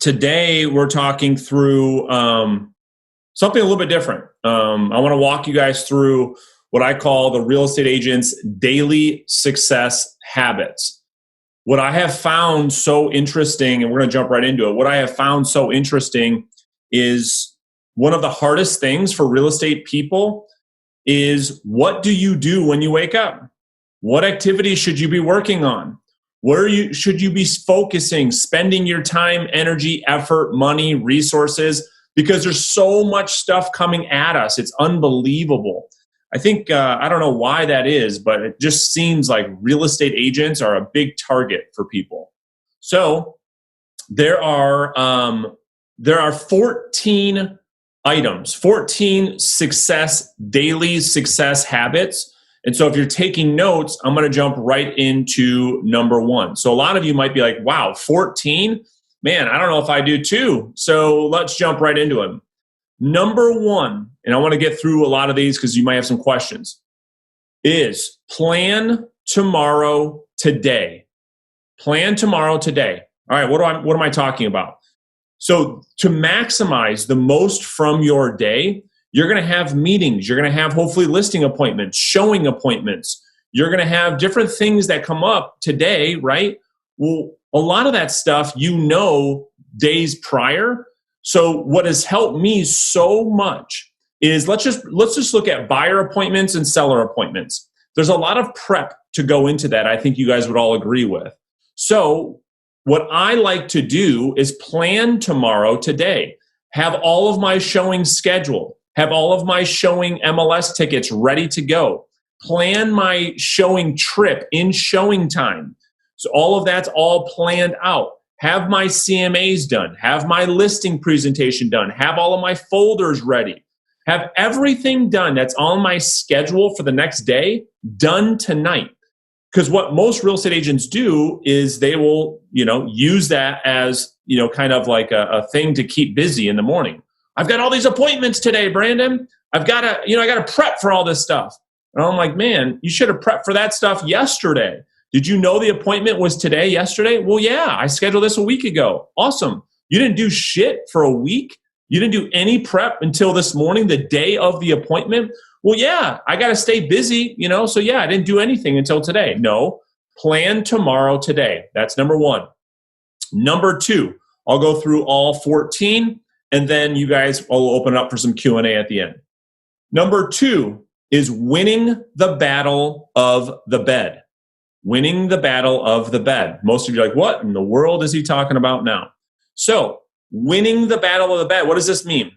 Today, we're talking through something a little bit different. I want to walk you guys through what I call the real estate agent's daily success habits. What I have found so interesting, and we're going to jump right into it, what I have found so interesting is one of the hardest things for real estate people is, what do you do when you wake up? What activities should you be working on? Where should you be focusing, spending your time, energy, effort, money, resources? Because there's so much stuff coming at us. It's unbelievable. I think, I don't know why that is, but it just seems like real estate agents are a big target for people. So there are 14 items, 14 daily success habits. And so if you're taking notes, I'm going to jump right into number 1. So a lot of you might be like, wow, 14? Man, I don't know if I do too. So let's jump right into them. Number 1, and I want to get through a lot of these because you might have some questions, is plan tomorrow today. Plan tomorrow today. All right, what am I talking about? So to maximize the most from your day, you're going to have meetings. You're going to have hopefully listing appointments, showing appointments. You're going to have different things that come up today, right? Well, a lot of that stuff days prior. So what has helped me so much is let's just look at buyer appointments and seller appointments. There's a lot of prep to go into that. I think you guys would all agree with. So what I like to do is plan tomorrow today. Have all of my showing scheduled. Have all of my showing MLS tickets ready to go. Plan my showing trip in showing time. So all of that's all planned out. Have my CMAs done. Have my listing presentation done. Have all of my folders ready. Have everything done that's on my schedule for the next day done tonight. Because what most real estate agents do is they will, use that as, kind of like a thing to keep busy in the morning. I've got all these appointments today, Brandon. I got to prep for all this stuff. And I'm like, man, you should have prepped for that stuff yesterday. Did you know the appointment was today, yesterday? Well, yeah, I scheduled this a week ago. Awesome. You didn't do shit for a week? You didn't do any prep until this morning, the day of the appointment? Well, yeah, I got to stay busy, so yeah, I didn't do anything until today. No, plan tomorrow today. That's number 1. Number 2, I'll go through all 14, and then you guys will open it up for some Q&A at the end. Number 2 is winning the battle of the bed. Winning the battle of the bed. Most of you are like, what in the world is he talking about now? So, winning the battle of the bed, what does this mean?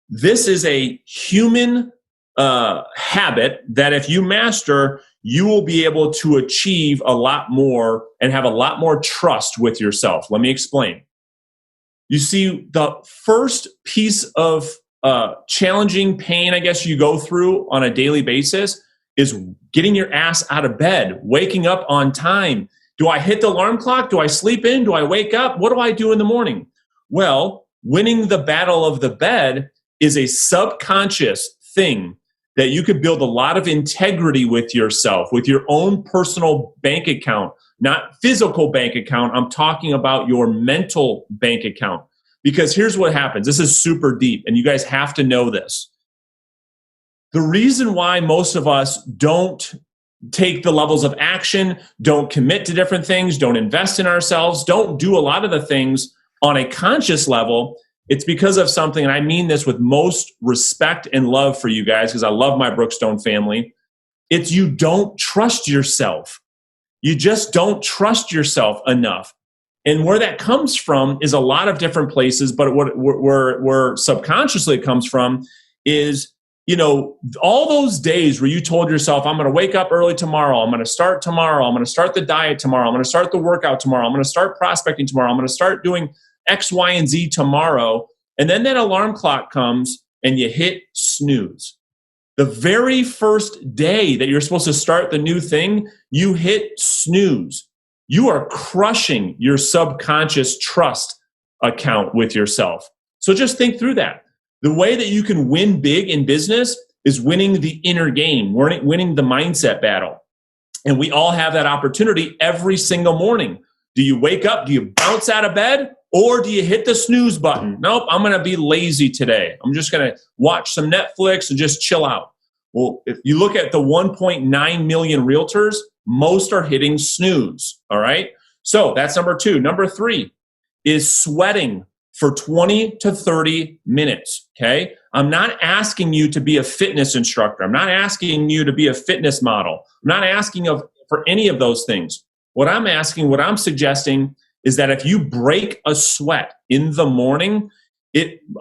This is a human habit that if you master, you will be able to achieve a lot more and have a lot more trust with yourself. Let me explain. You see, the first piece of challenging pain, I guess, you go through on a daily basis is getting your ass out of bed, waking up on time. Do I hit the alarm clock? Do I sleep in? Do I wake up? What do I do in the morning? Well, winning the battle of the bed is a subconscious thing that you could build a lot of integrity with yourself, with your own personal bank account, not physical bank account. I'm talking about your mental bank account. Because here's what happens. This is super deep, and you guys have to know this. The reason why most of us don't take the levels of action, don't commit to different things, don't invest in ourselves, don't do a lot of the things on a conscious level, it's because of something, and I mean this with most respect and love for you guys, because I love my Brookstone family. It's you don't trust yourself. You just don't trust yourself enough. And where that comes from is a lot of different places, but where subconsciously it comes from is, all those days where you told yourself, I'm going to wake up early tomorrow, I'm going to start tomorrow, I'm going to start the diet tomorrow, I'm going to start the workout tomorrow, I'm going to start prospecting tomorrow, I'm going to start doing X, Y, and Z tomorrow. And then that alarm clock comes and you hit snooze. The very first day that you're supposed to start the new thing, you hit snooze. You are crushing your subconscious trust account with yourself. So just think through that. The way that you can win big in business is winning the inner game, winning the mindset battle. And we all have that opportunity every single morning. Do you wake up? Do you bounce out of bed? Or do you hit the snooze button? Nope, I'm going to be lazy today. I'm just going to watch some Netflix and just chill out. Well, if you look at the 1.9 million realtors, most are hitting snooze, all right? So that's number 2. Number 3 is sweating for 20 to 30 minutes, okay? I'm not asking you to be a fitness instructor. I'm not asking you to be a fitness model. I'm not asking for any of those things. What I'm suggesting is that if you break a sweat in the morning,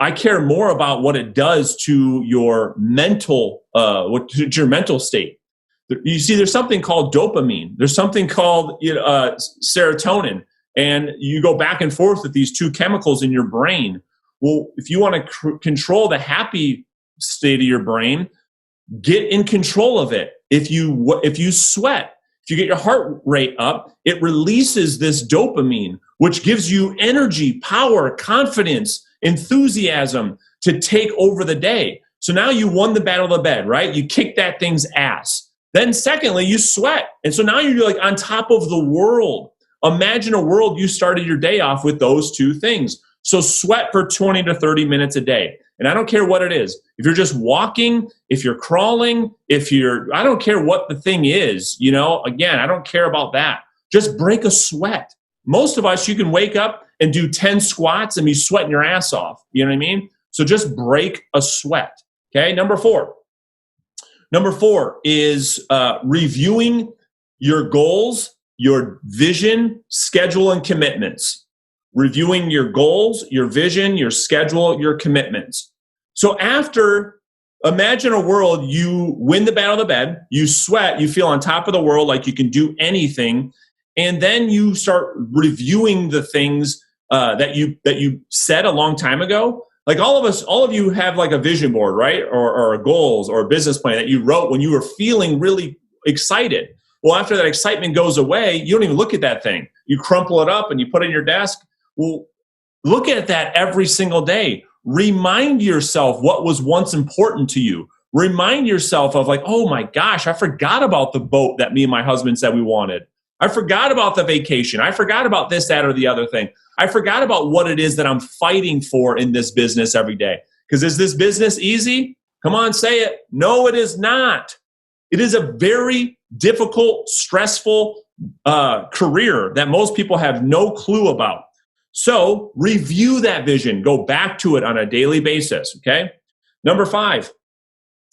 I care more about what it does to your mental, to your mental state. You see, there's something called dopamine. There's something called serotonin. And you go back and forth with these two chemicals in your brain. Well, if you want to control the happy state of your brain, get in control of it. If you sweat, if you get your heart rate up, it releases this dopamine, which gives you energy, power, confidence, enthusiasm to take over the day. So now you won the battle of the bed, right? You kick that thing's ass. Then secondly, you sweat. And so now you're like on top of the world. Imagine a world you started your day off with those two things. So sweat for 20 to 30 minutes a day. And I don't care what it is. If you're just walking, if you're crawling, I don't care what the thing is, again, I don't care about that. Just break a sweat. Most of us, you can wake up and do 10 squats and be sweating your ass off. You know what I mean? So just break a sweat. Okay. Number 4. Number 4 is reviewing your goals, your vision, schedule, and commitments. Reviewing your goals, your vision, your schedule, your commitments. So imagine a world, you win the battle of the bed, you sweat, you feel on top of the world like you can do anything, and then you start reviewing the things that you said a long time ago. Like all of you have like a vision board, right? Or goals or a business plan that you wrote when you were feeling really excited. Well, after that excitement goes away, you don't even look at that thing. You crumple it up and you put it in your desk. Well, look at that every single day. Remind yourself what was once important to you. Remind yourself of like, oh my gosh, I forgot about the boat that me and my husband said we wanted. I forgot about the vacation. I forgot about this, that, or the other thing. I forgot about what it is that I'm fighting for in this business every day. Because is this business easy? Come on, say it. No, it is not. It is a very difficult, stressful career that most people have no clue about. So review that vision. Go back to it on a daily basis, okay? Number 5,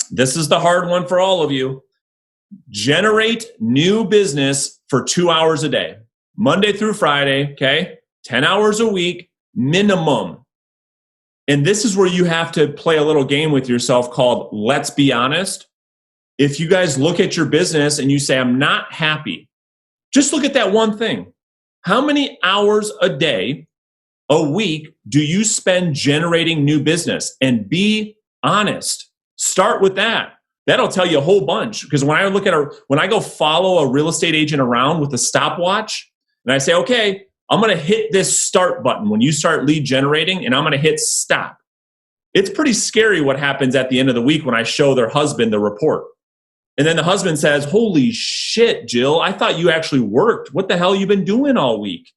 this is the hard one for all of you. Generate new business for 2 hours a day, Monday through Friday, okay? 10 hours a week, minimum. And this is where you have to play a little game with yourself called Let's Be Honest. If you guys look at your business and you say, I'm not happy, just look at that one thing. How many hours a day, a week, do you spend generating new business? And be honest. Start with that. That'll tell you a whole bunch. Because when I go follow a real estate agent around with a stopwatch, and I say, okay, I'm going to hit this start button when you start lead generating, and I'm going to hit stop. It's pretty scary what happens at the end of the week when I show their husband the report. And then the husband says, holy shit, Jill, I thought you actually worked. What the hell you been doing all week?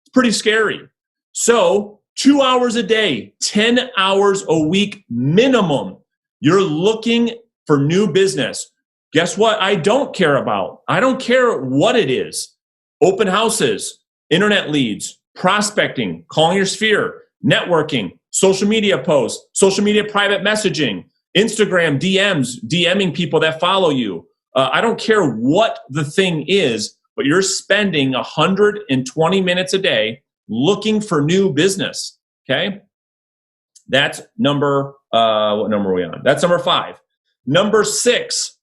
It's pretty scary. So 2 hours a day, 10 hours a week minimum. You're looking for new business. Guess what I don't care about? I don't care what it is. Open houses, internet leads, prospecting, calling your sphere, networking, social media posts, social media private messaging, Instagram DMs, DMing people that follow you. I don't care what the thing is, but you're spending 120 minutes a day looking for new business, okay? That's what number are we on? That's number 5. Number 6,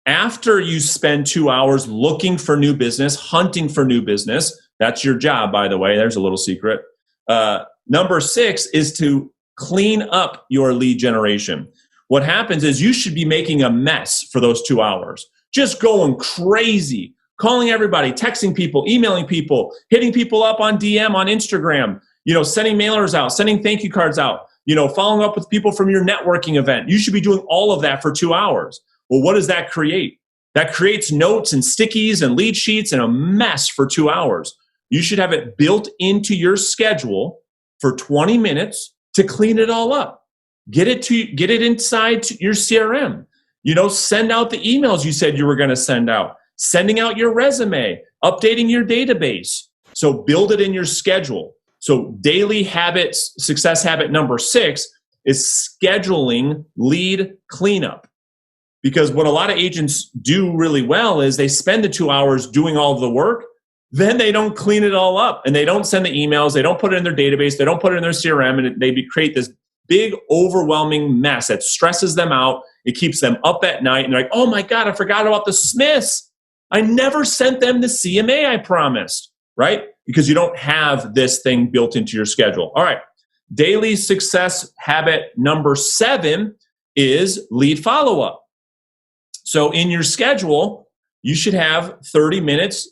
after you spend 2 hours looking for new business, hunting for new business, that's your job, by the way, there's a little secret. Number 6 is to clean up your lead generation. What happens is you should be making a mess for those 2 hours, just going crazy, calling everybody, texting people, emailing people, hitting people up on DM on Instagram, sending mailers out, sending thank you cards out, following up with people from your networking event. You should be doing all of that for 2 hours. Well, what does that create? That creates notes and stickies and lead sheets and a mess for 2 hours. You should have it built into your schedule for 20 minutes to clean it all up. Get it inside your CRM. Send out the emails you said you were going to send out, sending out your resume, updating your database. So build it in your schedule. So daily habits, success habit number 6 is scheduling lead cleanup. Because what a lot of agents do really well is they spend the 2 hours doing all of the work, then they don't clean it all up, and they don't send the emails, they don't put it in their database, they don't put it in their CRM, and they create this big overwhelming mess that stresses them out. It keeps them up at night, and they're like, oh my God, I forgot about the Smiths. I never sent them the CMA I promised, right? Because you don't have this thing built into your schedule. All right, daily success habit number 7 is lead follow-up. So in your schedule, you should have 30 minutes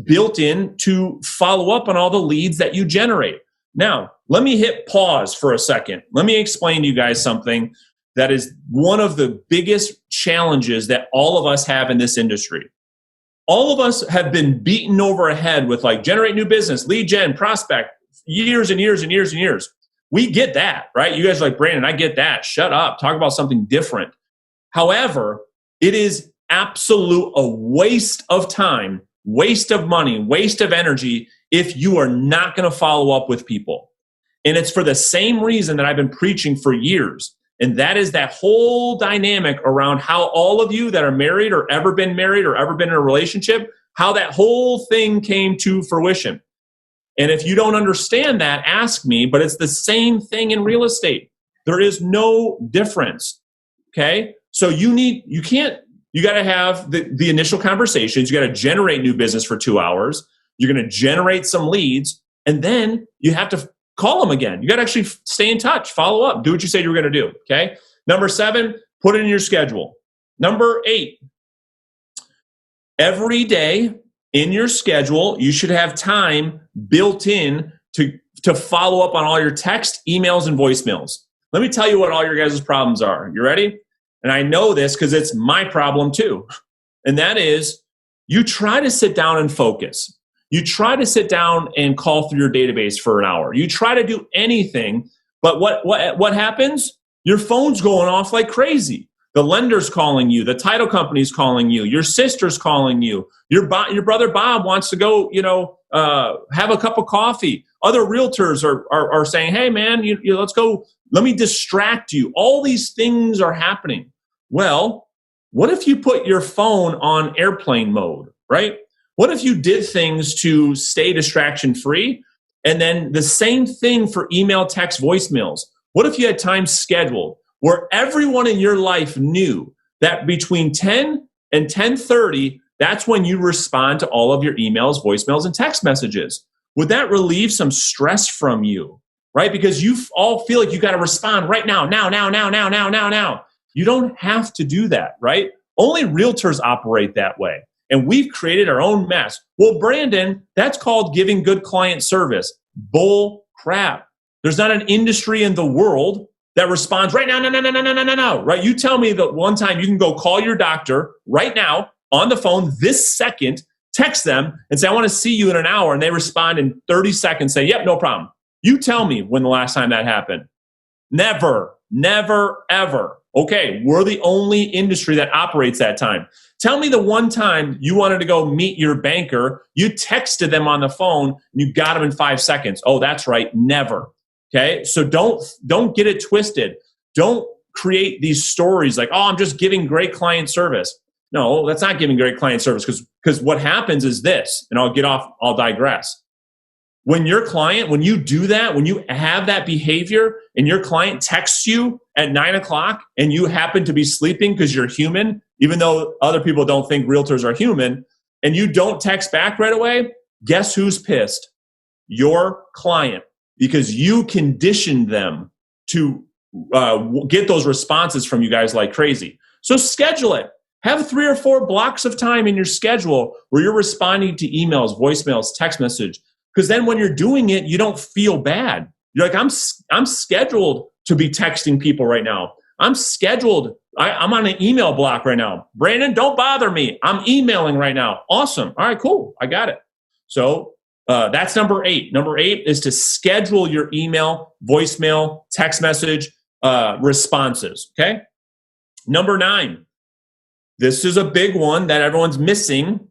built in to follow up on all the leads that you generate. Now, let me hit pause for a second. Let me explain to you guys something that is one of the biggest challenges that all of us have in this industry. All of us have been beaten over a head with generate new business, lead gen, prospect, years and years and years and years. We get that, right? You guys are like, Brandon, I get that. Shut up. Talk about something different. However, it is absolute a waste of time, waste of money, waste of energy if you are not going to follow up with people. And it's for the same reason that I've been preaching for years. And that is that whole dynamic around how all of you that are married or ever been married or ever been in a relationship, how that whole thing came to fruition. And if you don't understand that, ask me, but it's the same thing in real estate. There is no difference. Okay? So you got to have the initial conversations. You got to generate new business for 2 hours. You're going to generate some leads, and then you have to call them again. You got to actually stay in touch, follow up, do what you said you were going to do. Okay. Number 7, put it in your schedule. Number 8, every day in your schedule, you should have time built in to follow up on all your text, emails, and voicemails. Let me tell you what all your guys' problems are. You ready? And I know this because it's my problem too. And that is, you try to sit down and focus. You try to sit down and call through your database for an hour. You try to do anything, but what happens? Your phone's going off like crazy. The lender's calling you. The title company's calling you. Your sister's calling you. Your brother Bob wants to go, have a cup of coffee. Other realtors are saying, hey, man, let's go. Let me distract you. All these things are happening. Well, what if you put your phone on airplane mode, right? What if you did things to stay distraction free? And then the same thing for email, text, voicemails. What if you had time scheduled where everyone in your life knew that between 10 and 10:30, that's when you respond to all of your emails, voicemails, and text messages? Would that relieve some stress from you, right? Because you all feel like you got to respond right now. You don't have to do that, right? Only realtors operate that way. And we've created our own mess. Well, Brandon, that's called giving good client service. Bull crap. There's not an industry in the world that responds right now, no, right? You tell me that one time you can go call your doctor right now on the phone this second, text them and say, I want to see you in an hour. And they respond in 30 seconds, say, yep, no problem. You tell me when the last time that happened. Never, ever. Okay, we're the only industry that operates that time. Tell me the one time you wanted to go meet your banker, you texted them on the phone, and you got them in 5 seconds. Oh, that's right, never. Okay, so don't get it twisted. Don't create these stories like, oh, I'm just giving great client service. No, that's not giving great client service because what happens is this, and I'll digress. When you do that, when you have that behavior and your client texts you at 9:00 and you happen to be sleeping because you're human, even though other people don't think realtors are human, and you don't text back right away, guess who's pissed? Your client, because you conditioned them to get those responses from you guys like crazy. So schedule it. Have 3 or 4 blocks of time in your schedule where you're responding to emails, voicemails, text message. Because then when you're doing it, you don't feel bad. You're like, I'm scheduled to be texting people right now. I'm scheduled. I'm on an email block right now. Brandon, don't bother me. I'm emailing right now. Awesome. All right, cool. I got it. So That's number 8. Number 8 is to schedule your email, voicemail, text message responses. Okay. Number 9, this is a big one that everyone's missing,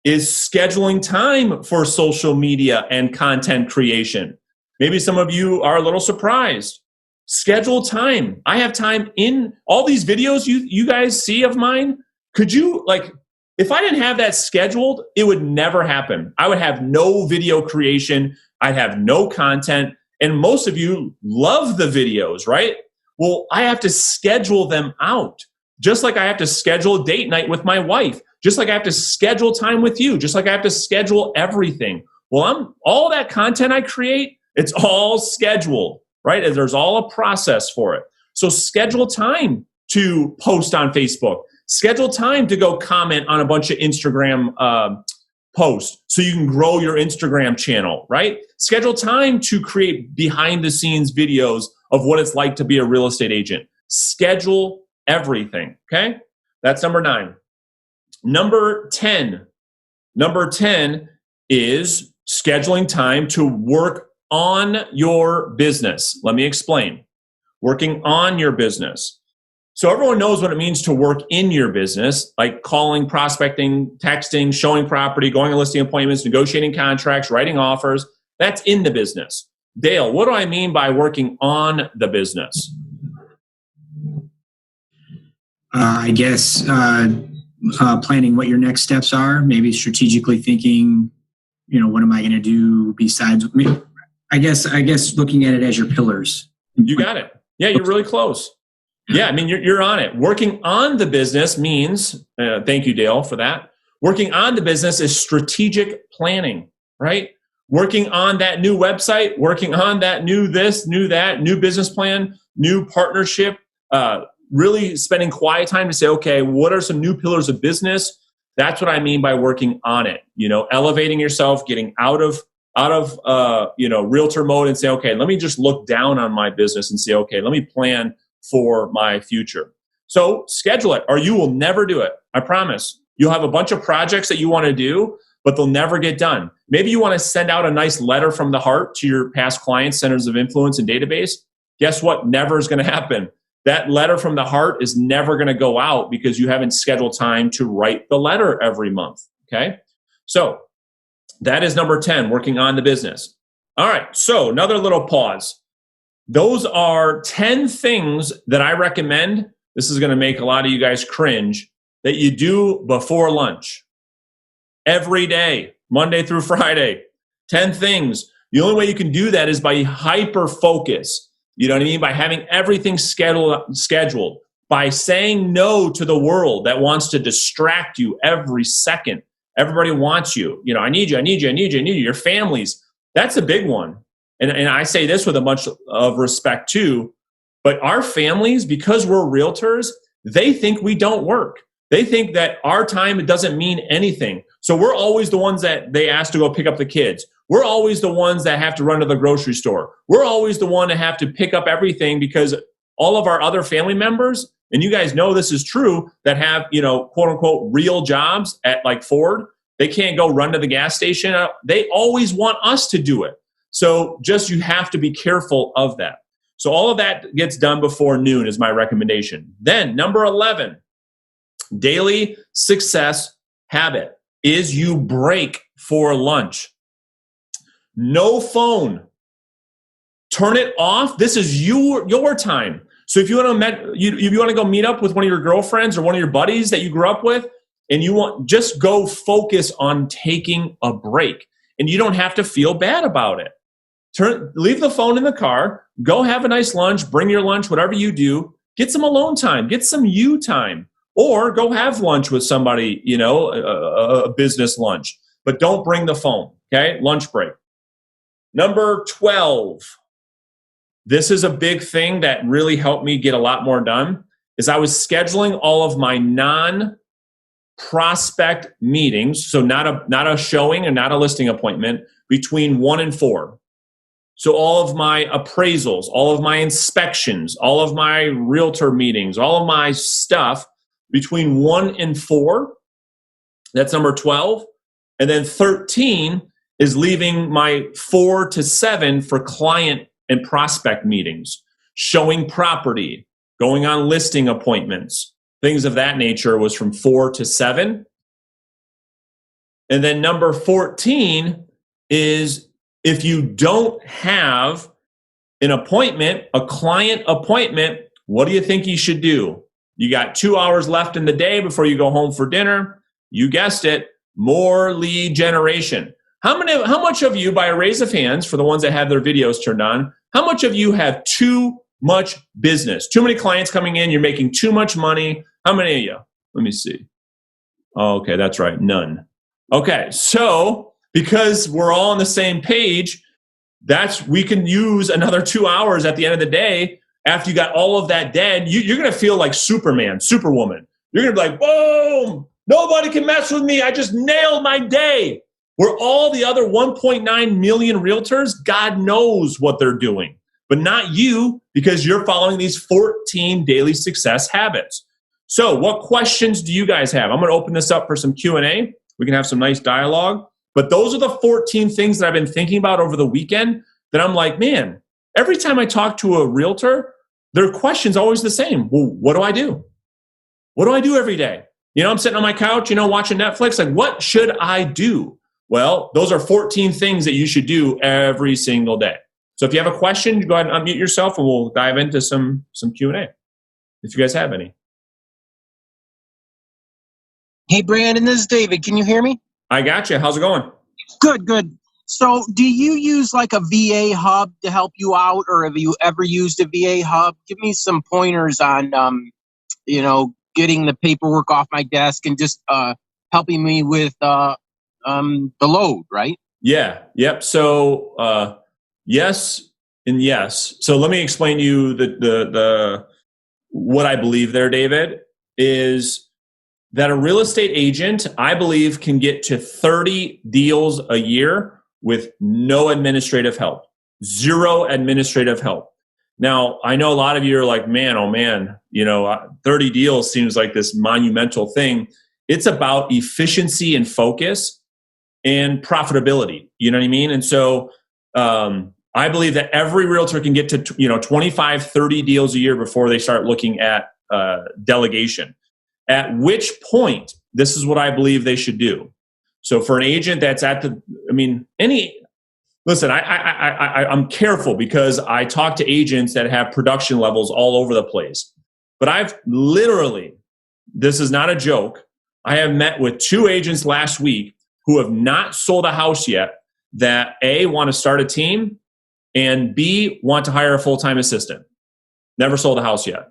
is scheduling time for social media and content creation. Maybe some of you are a little surprised. Schedule time. I have time in all these videos you guys see of mine. Could you, like, if I didn't have that scheduled, it would never happen. I would have no video creation. I'd have no content. And most of you love the videos, right? Well, I have to schedule them out. Just like I have to schedule a date night with my wife. Just like I have to schedule time with you. Just like I have to schedule everything. Well, all that content I create, it's all scheduled, right? And there's all a process for it. So schedule time to post on Facebook. Schedule time to go comment on a bunch of Instagram posts so you can grow your Instagram channel, right? Schedule time to create behind the scenes videos of what it's like to be a real estate agent. Schedule everything, okay? That's number 9. Number 10 is scheduling time to work on your business. Let me explain. Working on your business. So everyone knows what it means to work in your business, like calling, prospecting, texting, showing property, going on listing appointments, negotiating contracts, writing offers. That's in the business. Dale, what do I mean by working on the business? I guess planning what your next steps are, maybe strategically thinking, what am I going to do besides me? I guess looking at it as your pillars. You got it. Yeah, you're really close. Yeah, I mean, you're on it. Working on the business means, thank you, Dale, for that. Working on the business is strategic planning, right? Working on that new website, working on that new this, new that, new business plan, new partnership, really spending quiet time to say, okay, what are some new pillars of business? That's what I mean by working on it. Elevating yourself, getting out of realtor mode and say, okay, let me just look down on my business and say, okay, let me plan for my future. So schedule it or you will never do it. I promise. You'll have a bunch of projects that you want to do, but they'll never get done. Maybe you want to send out a nice letter from the heart to your past clients, centers of influence, and database. Guess what? Never is going to happen. That letter from the heart is never going to go out because you haven't scheduled time to write the letter every month. Okay. So that is number 10, working on the business. All right. So another little pause. Those are 10 things that I recommend. This is going to make a lot of you guys cringe that you do before lunch. Every day, Monday through Friday. 10 things. The only way you can do that is by hyper focus. You know what I mean? By having everything scheduled. By saying no to the world that wants to distract you every second. Everybody wants you. I need you. Your families. That's a big one. And I say this with a bunch of respect too, but our families, because we're realtors, they think we don't work. They think that our time doesn't mean anything. So we're always the ones that they ask to go pick up the kids. We're always the ones that have to run to the grocery store. We're always the one that have to pick up everything because all of our other family members, and you guys know this is true, that have, quote unquote, real jobs at like Ford, they can't go run to the gas station. They always want us to do it. So you have to be careful of that. So all of that gets done before noon is my recommendation. Then number 11, daily success habit is you break for lunch. No phone. Turn it off. This is your time. So if you want to go meet up with one of your girlfriends or one of your buddies that you grew up with, and just go focus on taking a break. And you don't have to feel bad about it. Leave the phone in the car, go have a nice lunch, bring your lunch, whatever you do, get some alone time, get some you time, or go have lunch with somebody, a business lunch, but don't bring the phone, okay? Lunch break. Number 12, this is a big thing that really helped me get a lot more done, is I was scheduling all of my non-prospect meetings, so not a showing and not a listing appointment, between 1 and 4. So all of my appraisals, all of my inspections, all of my realtor meetings, all of my stuff between 1 and 4, that's number 12. And then 13 is leaving my 4 to 7 for client and prospect meetings, showing property, going on listing appointments, things of that nature was from 4 to 7. And then number 14 is if you don't have an appointment, a client appointment, what do you think you should do? You got 2 hours left in the day before you go home for dinner. You guessed it, more lead generation. How much of you, by a raise of hands, for the ones that have their videos turned on, how much of you have too much business? Too many clients coming in, you're making too much money. How many of you? Let me see. Okay, that's right, none. Okay, so because we're all on the same page, we can use another 2 hours at the end of the day. After you got all of that dead, you're going to feel like Superman, Superwoman. You're going to be like, boom, nobody can mess with me. I just nailed my day. Where all the other 1.9 million realtors, God knows what they're doing, but not you, because you're following these 14 daily success habits. So what questions do you guys have? I'm going to open this up for some Q&A. We can have some nice dialogue. But those are the 14 things that I've been thinking about over the weekend that I'm like, man, every time I talk to a realtor, their question's always the same. Well, what do I do? What do I do every day? I'm sitting on my couch, watching Netflix. Like, what should I do? Well, those are 14 things that you should do every single day. So if you have a question, go ahead and unmute yourself and we'll dive into some Q&A if you guys have any. Hey, Brandon, this is David. Can you hear me? I got you. How's it going? Good. So do you use like a VA hub to help you out, or have you ever used a VA hub? Give me some pointers on, getting the paperwork off my desk and just helping me with the load, right? Yeah. Yep. So yes and yes. So let me explain to you the what I believe there, David, is that a real estate agent, I believe, can get to 30 deals a year with no administrative help, 0 administrative help. Now, I know a lot of you are like, man, oh man, 30 deals seems like this monumental thing. It's about efficiency and focus and profitability. You know what I mean? And so I believe that every realtor can get to 25, 30 deals a year before they start looking at delegation. At which point, this is what I believe they should do. So for an agent that's listen, I'm careful because I talk to agents that have production levels all over the place. But I've literally, this is not a joke, I have met with 2 agents last week who have not sold a house yet that A, want to start a team, and B, want to hire a full-time assistant. Never sold a house yet.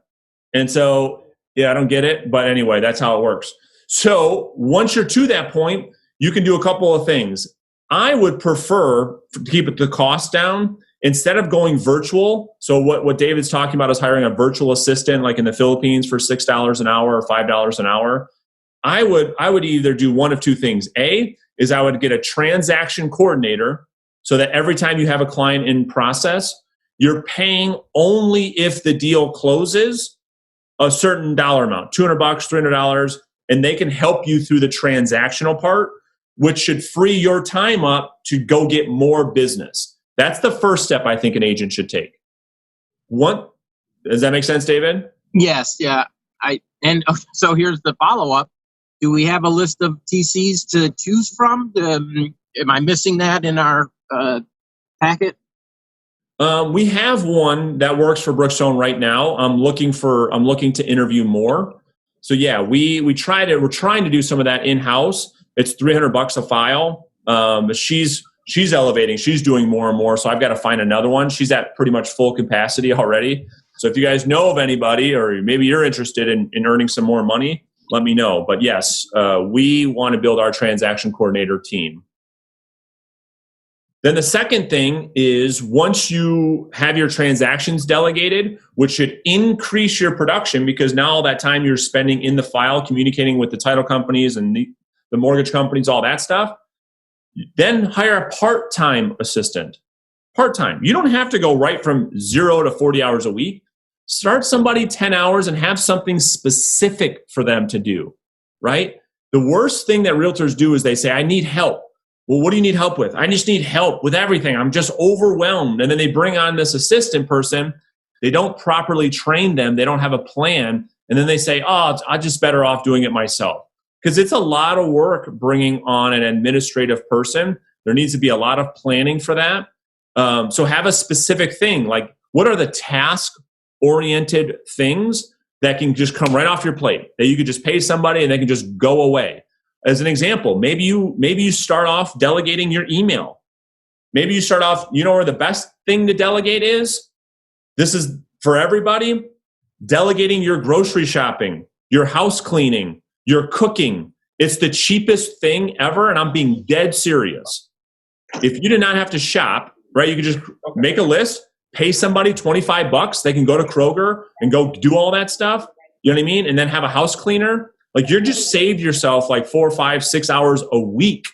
And so, yeah, I don't get it, but anyway, that's how it works. So once you're to that point, you can do a couple of things. I would prefer to keep the cost down instead of going virtual. So what David's talking about is hiring a virtual assistant like in the Philippines for $6 an hour or $5 an hour. I would either do one of 2 things. A is I would get a transaction coordinator so that every time you have a client in process, you're paying only if the deal closes a certain dollar amount, $200, $300, and they can help you through the transactional part, which should free your time up to go get more business. That's the first step I think an agent should take. Does that make sense, David? Yes, yeah. So here's the follow-up. Do we have a list of TCs to choose from? Am I missing that in our packet? We have one that works for Brookstone right now. I'm looking to interview more. So yeah, we're trying to do some of that in-house. It's $300 a file. She's elevating. She's doing more and more. So I've got to find another one. She's at pretty much full capacity already. So if you guys know of anybody, or maybe you're interested in earning some more money, let me know. But yes, we want to build our transaction coordinator team. Then the second thing is once you have your transactions delegated, which should increase your production because now all that time you're spending in the file communicating with the title companies and the mortgage companies, all that stuff, then hire a part-time assistant. Part-time. You don't have to go right from 0 to 40 hours a week. Start somebody 10 hours and have something specific for them to do, right? The worst thing that realtors do is they say, I need help. well, what do you need help with? I just need help with everything. I'm just overwhelmed. And then they bring on this assistant person. They don't properly train them. They don't have a plan. And then they say, oh, I'm just better off doing it myself. Because it's a lot of work bringing on an administrative person. There needs to be a lot of planning for that. So have a specific thing. Like, what are the task-oriented things that can just come right off your plate, that you could just pay somebody and they can just go away? As an example, maybe you start off delegating your email. Maybe you start off, you know where the best thing to delegate is? This is for everybody. Delegating your grocery shopping, your house cleaning, your cooking. It's the cheapest thing ever, and I'm being dead serious. If you did not have to shop, right, you could just make a list, pay somebody $25. They can go to Kroger and go do all that stuff. You know what I mean? And then have a house cleaner. Like, you're just saved yourself like 4, 5, 6 hours a week,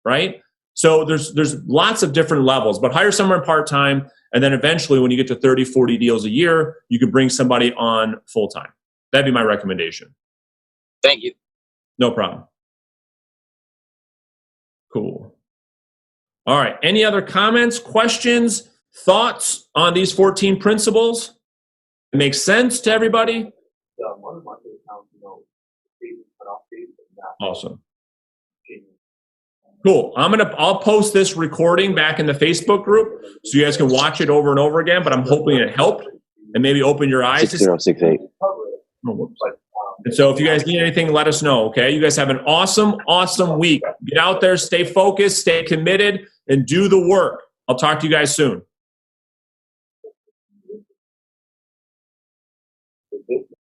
right? So there's lots of different levels, but hire someone part-time. And then eventually when you get to 30, 40 deals a year, you could bring somebody on full-time. That'd be my recommendation. Thank you. No problem. Cool. All right. Any other comments, questions, thoughts on these 14 principles? It makes sense to everybody? Awesome. Cool. I'll post this recording back in the Facebook group so you guys can watch it over and over again, but I'm hoping it helped and maybe open your eyes. 6068. And so if you guys need anything, let us know, okay? You guys have an awesome, awesome week. Get out there, stay focused, stay committed, and do the work. I'll talk to you guys soon.